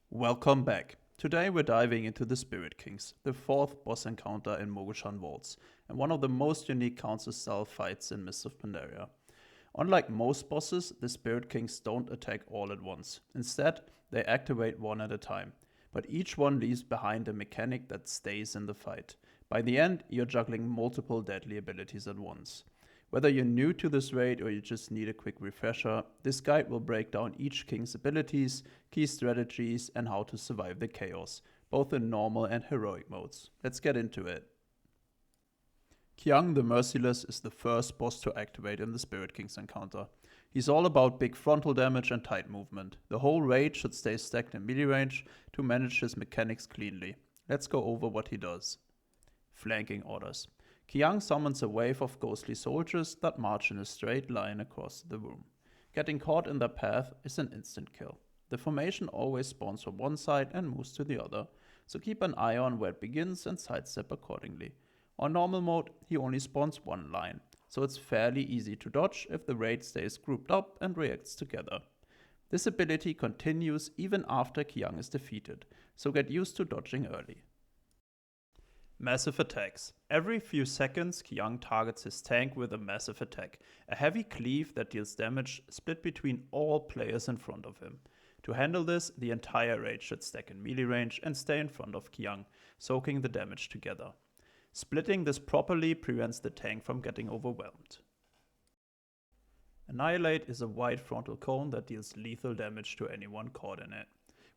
Welcome back. Today we're diving into the Spirit Kings, the fourth boss encounter in Mogushan Vaults, and one of the most unique council-style fights in Mists of Pandaria. Unlike most bosses, the Spirit Kings don't attack all at once. Instead, they activate one at a time, but each one leaves behind a mechanic that stays in the fight. By the end, you're juggling multiple deadly abilities at once. Whether you're new to this raid or you just need a quick refresher, this guide will break down each king's abilities, key strategies, and how to survive the chaos, both in normal and heroic modes. Let's get into it. Qiang the Merciless is the first boss to activate in the Spirit Kings encounter. He's all about big frontal damage and tight movement. The whole raid should stay stacked in melee range to manage his mechanics cleanly. Let's go over what he does. Flanking orders. Qiang summons a wave of ghostly soldiers that march in a straight line across the room. Getting caught in their path is an instant kill. The formation always spawns from one side and moves to the other, so keep an eye on where it begins and sidestep accordingly. On normal mode, he only spawns one line, so it's fairly easy to dodge if the raid stays grouped up and reacts together. This ability continues even after Qiang is defeated, so get used to dodging early. Massive attacks. Every few seconds, Qiang targets his tank with a massive attack, a heavy cleave that deals damage split between all players in front of him. To handle this, the entire raid should stack in melee range and stay in front of Qiang, soaking the damage together. Splitting this properly prevents the tank from getting overwhelmed. Annihilate is a wide frontal cone that deals lethal damage to anyone caught in it.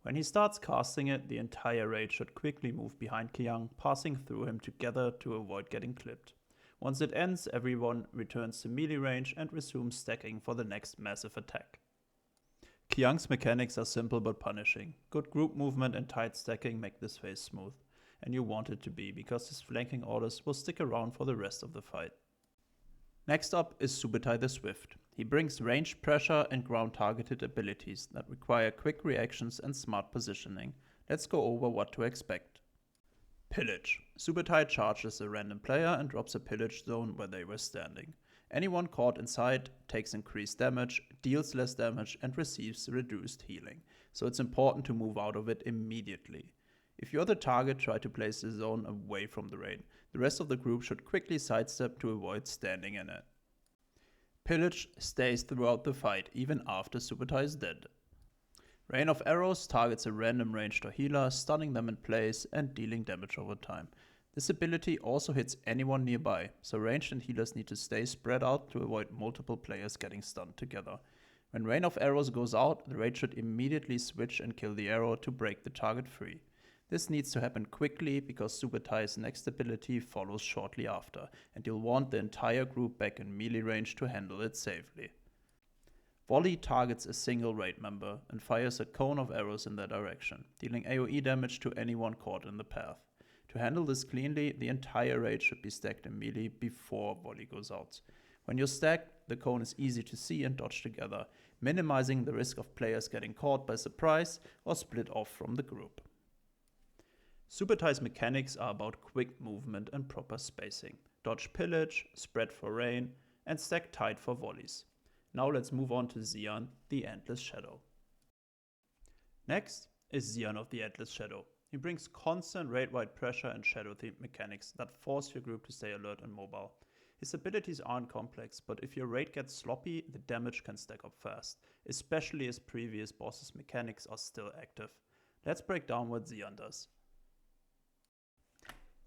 When he starts casting it, the entire raid should quickly move behind Qiang, passing through him together to avoid getting clipped. Once it ends, everyone returns to melee range and resumes stacking for the next massive attack. Qiang's mechanics are simple but punishing. Good group movement and tight stacking make this phase smooth, and you want it to be because his flanking orders will stick around for the rest of the fight. Next up is Subetai the Swift. He brings ranged pressure and ground targeted abilities that require quick reactions and smart positioning. Let's go over what to expect. Pillage. Subetai charges a random player and drops a pillage zone where they were standing. Anyone caught inside takes increased damage, deals less damage, and receives reduced healing, so it's important to move out of it immediately. If you're the target, try to place the zone away from the raid. The rest of the group should quickly sidestep to avoid standing in it. Pillage stays throughout the fight, even after Subetai is dead. Rain of Arrows targets a random ranged or healer, stunning them in place and dealing damage over time. This ability also hits anyone nearby, so ranged and healers need to stay spread out to avoid multiple players getting stunned together. When Rain of Arrows goes out, the raid should immediately switch and kill the arrow to break the target free. This needs to happen quickly because Subetai's next ability follows shortly after, and you'll want the entire group back in melee range to handle it safely. Volley targets a single raid member and fires a cone of arrows in their direction, dealing AoE damage to anyone caught in the path. To handle this cleanly, the entire raid should be stacked in melee before Volley goes out. When you're stacked, the cone is easy to see and dodge together, minimizing the risk of players getting caught by surprise or split off from the group. Subetai's mechanics are about quick movement and proper spacing. Dodge pillage, spread for rain, and stack tight for volleys. Now let's move on to Zian, the Endless Shadow. Next is Zian of the Endless Shadow. He brings constant raid-wide pressure and shadow-themed mechanics that force your group to stay alert and mobile. His abilities aren't complex, but if your raid gets sloppy, the damage can stack up fast, especially as previous bosses' mechanics are still active. Let's break down what Zian does.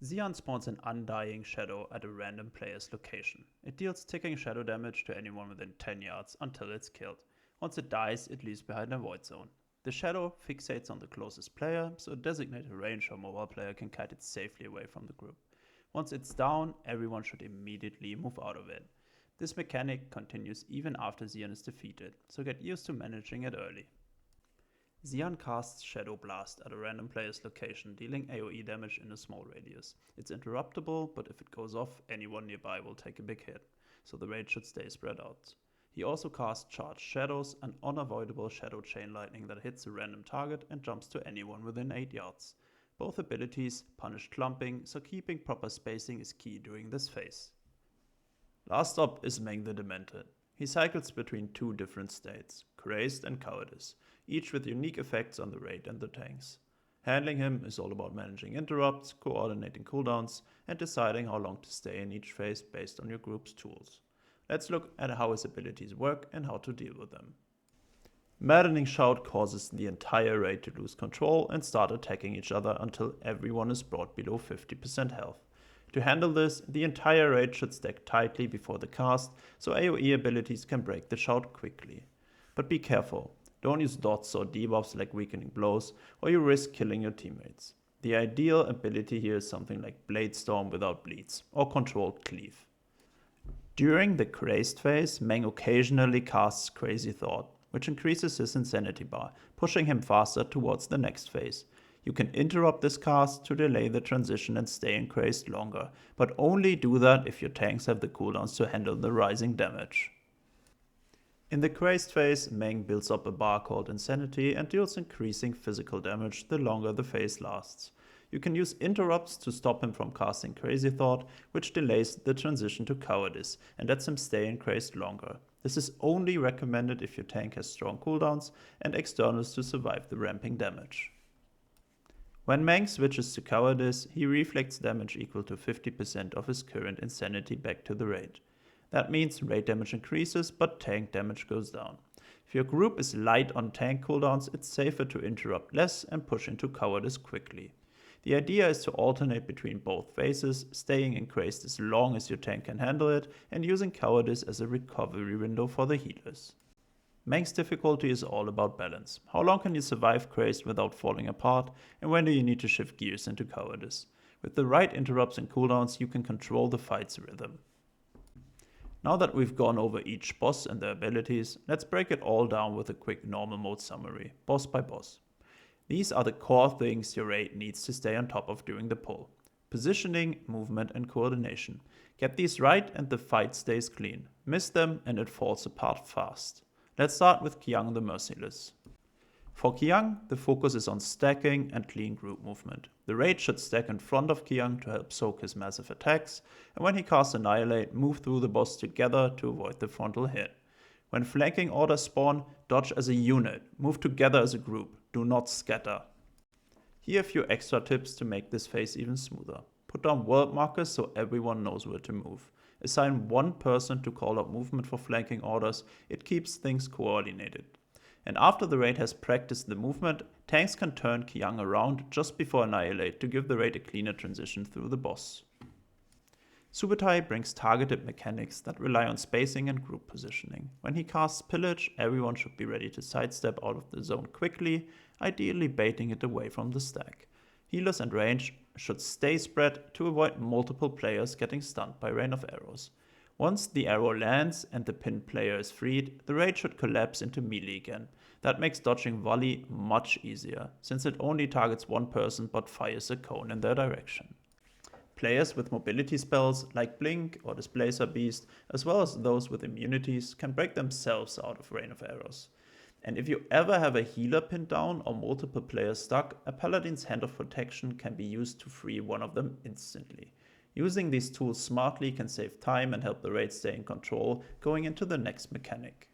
Zian spawns an Undying Shadow at a random player's location. It deals ticking shadow damage to anyone within 10 yards until it's killed. Once it dies, it leaves behind a void zone. The shadow fixates on the closest player, so a designated range or mobile player can kite it safely away from the group. Once it's down, everyone should immediately move out of it. This mechanic continues even after Zian is defeated, so get used to managing it early. Zian casts Shadow Blast at a random player's location, dealing AoE damage in a small radius. It's interruptible, but if it goes off, anyone nearby will take a big hit, so the raid should stay spread out. He also casts Charged Shadows, an unavoidable shadow chain lightning that hits a random target and jumps to anyone within 8 yards. Both abilities punish clumping, so keeping proper spacing is key during this phase. Last up is Meng the Demented. He cycles between two different states, Crazed and Cowardize. each with unique effects on the raid and the tanks. Handling him is all about managing interrupts, coordinating cooldowns, and deciding how long to stay in each phase based on your group's tools. Let's look at how his abilities work and how to deal with them. Maddening Shout causes the entire raid to lose control and start attacking each other until everyone is brought below 50% health. To handle this, the entire raid should stack tightly before the cast, so AoE abilities can break the shout quickly. But be careful, don't use dots or debuffs like weakening blows, or you risk killing your teammates. The ideal ability here is something like Blade Storm without bleeds, or Controlled Cleave. During the Crazed phase, Meng occasionally casts Crazy Thought, which increases his insanity bar, pushing him faster towards the next phase. You can interrupt this cast to delay the transition and stay in Crazed longer, but only do that if your tanks have the cooldowns to handle the rising damage. In the Crazed phase, Meng builds up a bar called Insanity and deals increasing physical damage the longer the phase lasts. You can use interrupts to stop him from casting Crazy Thought, which delays the transition to Cowardize and lets him stay in Crazed longer. This is only recommended if your tank has strong cooldowns and externals to survive the ramping damage. When Meng switches to Cowardize, he reflects damage equal to 50% of his current Insanity back to the raid. That means raid damage increases, but tank damage goes down. If your group is light on tank cooldowns, it's safer to interrupt less and push into Cowardize quickly. The idea is to alternate between both phases, staying in Crazed as long as your tank can handle it, and using Cowardize as a recovery window for the healers. Meng's difficulty is all about balance. How long can you survive Crazed without falling apart, and when do you need to shift gears into Cowardize? With the right interrupts and cooldowns, you can control the fight's rhythm. Now that we've gone over each boss and their abilities, let's break it all down with a quick normal mode summary, boss by boss. These are the core things your raid needs to stay on top of during the pull. Positioning, movement and coordination. Get these right and the fight stays clean. Miss them and it falls apart fast. Let's start with Qiang the Merciless. For Qiang, the focus is on stacking and clean group movement. The raid should stack in front of Qiang to help soak his massive attacks, and when he casts Annihilate, move through the boss together to avoid the frontal hit. When flanking orders spawn, dodge as a unit, move together as a group, do not scatter. Here are a few extra tips to make this phase even smoother. Put down world markers so everyone knows where to move. Assign one person to call up movement for flanking orders, it keeps things coordinated. And after the raid has practiced the movement, tanks can turn Qiang around just before Annihilate to give the raid a cleaner transition through the boss. Subetai brings targeted mechanics that rely on spacing and group positioning. When he casts Pillage, everyone should be ready to sidestep out of the zone quickly, ideally baiting it away from the stack. Healers and range should stay spread to avoid multiple players getting stunned by rain of arrows. Once the arrow lands and the pinned player is freed, the raid should collapse into melee again. That makes dodging Volley much easier, since it only targets one person but fires a cone in their direction. Players with mobility spells like Blink or Displacer Beast, as well as those with immunities, can break themselves out of rain of arrows. And if you ever have a healer pinned down or multiple players stuck, a Paladin's Hand of Protection can be used to free one of them instantly. Using these tools smartly can save time and help the raid stay in control going into the next mechanic.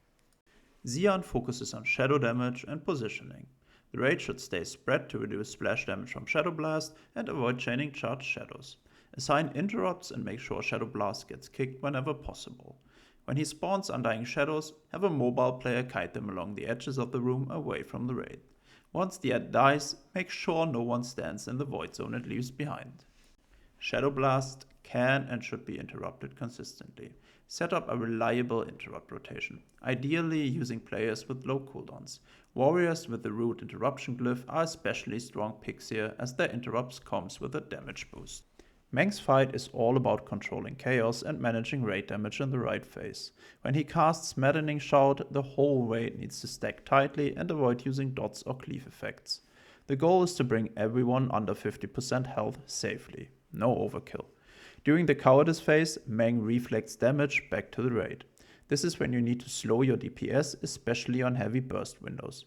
Zian focuses on shadow damage and positioning. The raid should stay spread to reduce splash damage from Shadow Blast and avoid chaining charged shadows. Assign interrupts and make sure Shadow Blast gets kicked whenever possible. When he spawns Undying Shadows, have a mobile player kite them along the edges of the room away from the raid. Once the ad dies, make sure no one stands in the void zone it leaves behind. Shadow Blast can and should be interrupted consistently. Set up a reliable interrupt rotation, ideally using players with low cooldowns. Warriors with the root interruption glyph are especially strong picks here, as their interrupts comes with a damage boost. Meng's fight is all about controlling chaos and managing raid damage in the right phase. When he casts Maddening Shout, the whole raid needs to stack tightly and avoid using dots or cleave effects. The goal is to bring everyone under 50% health safely. No overkill. During the Cowardize phase, Meng reflects damage back to the raid. This is when you need to slow your DPS, especially on heavy burst windows.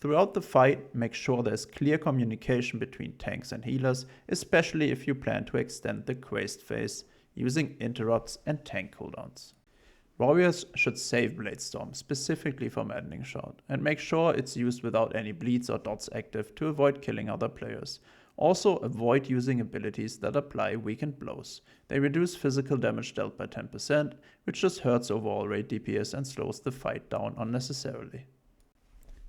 Throughout the fight, make sure there's clear communication between tanks and healers, especially if you plan to extend the Crazed phase using interrupts and tank cooldowns. Warriors should save Bladestorm specifically for Maddening Shout and make sure it's used without any bleeds or dots active to avoid killing other players. Also, avoid using abilities that apply weakened blows. They reduce physical damage dealt by 10%, which just hurts overall raid DPS and slows the fight down unnecessarily.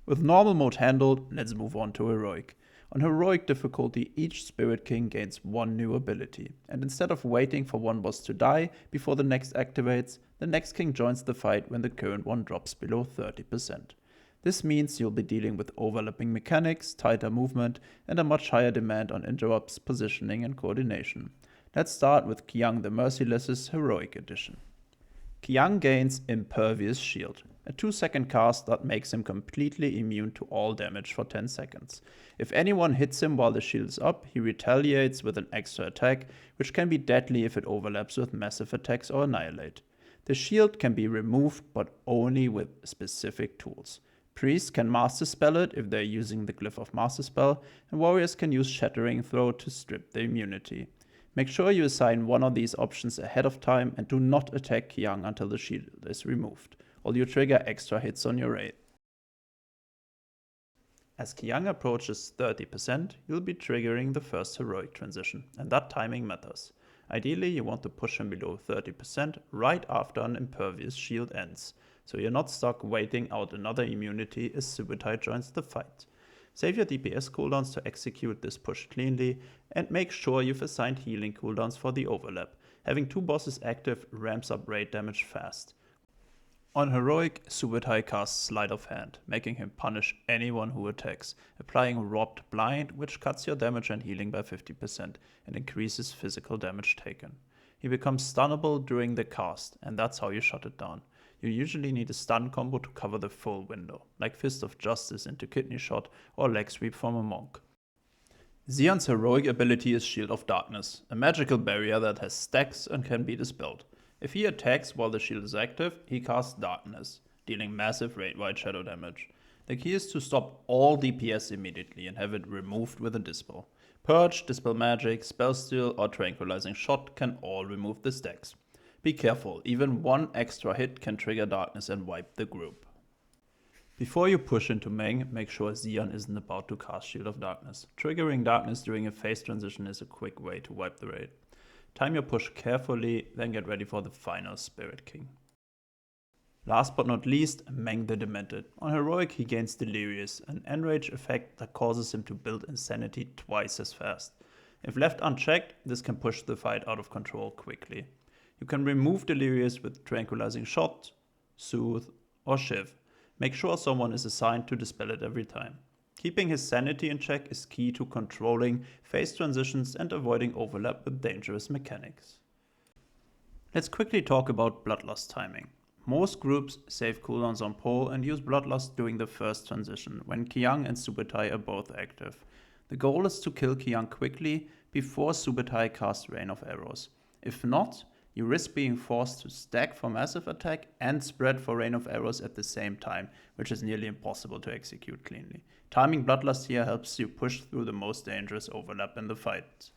With normal mode handled, let's move on to Heroic. On Heroic difficulty, each Spirit King gains one new ability, and instead of waiting for one boss to die before the next activates, the next king joins the fight when the current one drops below 30%. This means you'll be dealing with overlapping mechanics, tighter movement, and a much higher demand on interrupts, positioning, and coordination. Let's start with Qiang the Merciless's Heroic Edition. Qiang gains Impervious Shield, a 2-second cast that makes him completely immune to all damage for 10 seconds. If anyone hits him while the shield is up, he retaliates with an extra attack, which can be deadly if it overlaps with massive attacks or Annihilate. The shield can be removed, but only with specific tools. Priests can Master Spell it if they're using the Glyph of Master Spell, and Warriors can use Shattering Throw to strip the immunity. Make sure you assign one of these options ahead of time and do not attack Qiang until the shield is removed, or you trigger extra hits on your raid. As Qiang approaches 30%, you'll be triggering the first Heroic transition, and that timing matters. Ideally, you want to push him below 30% right after an Impervious Shield ends, so you're not stuck waiting out another immunity as Subetai joins the fight. Save your DPS cooldowns to execute this push cleanly, and make sure you've assigned healing cooldowns for the overlap. Having 2 bosses active ramps up raid damage fast. On Heroic, Subetai casts Sleight of Hand, making him punish anyone who attacks, applying Robbed Blind, which cuts your damage and healing by 50% and increases physical damage taken. He becomes stunnable during the cast, and that's how you shut it down. You usually need a stun combo to cover the full window, like Fist of Justice into Kidney Shot or Leg Sweep from a Monk. Zian's heroic ability is Shield of Darkness, a magical barrier that has stacks and can be dispelled. If he attacks while the shield is active, he casts Darkness, dealing massive raid-wide shadow damage. The key is to stop all DPS immediately and have it removed with a Dispel. Purge, Dispel Magic, Spell Steal or Tranquilizing Shot can all remove the stacks. Be careful, even one extra hit can trigger Darkness and wipe the group. Before you push into Meng, make sure Zian isn't about to cast Shield of Darkness. Triggering Darkness during a phase transition is a quick way to wipe the raid. Time your push carefully, then get ready for the final Spirit King. Last but not least, Meng the Demented. On Heroic he gains Delirious, an enrage effect that causes him to build Insanity twice as fast. If left unchecked, this can push the fight out of control quickly. You can remove Delirious with Tranquilizing Shot, Soothe or Shiv. Make sure someone is assigned to dispel it every time. Keeping his sanity in check is key to controlling phase transitions and avoiding overlap with dangerous mechanics. Let's quickly talk about Bloodlust timing. Most groups save cooldowns on pole and use Bloodlust during the first transition, when Qiang and Subetai are both active. The goal is to kill Qiang quickly before Subetai casts Rain of Arrows. If not, you risk being forced to stack for massive attack and spread for Rain of Arrows at the same time, which is nearly impossible to execute cleanly. Timing Bloodlust here helps you push through the most dangerous overlap in the fight.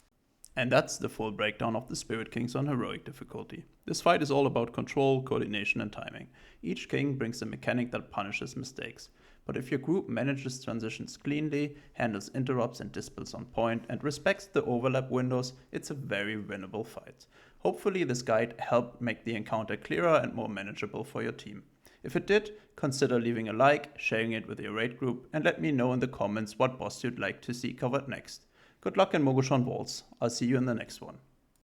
And that's the full breakdown of the Spirit Kings on Heroic difficulty. This fight is all about control, coordination and timing. Each king brings a mechanic that punishes mistakes. But if your group manages transitions cleanly, handles interrupts and dispels on point, and respects the overlap windows, it's a very winnable fight. Hopefully this guide helped make the encounter clearer and more manageable for your team. If it did, consider leaving a like, sharing it with your raid group, and let me know in the comments what boss you'd like to see covered next. Good luck in Mogushon Vaults. I'll see you in the next one.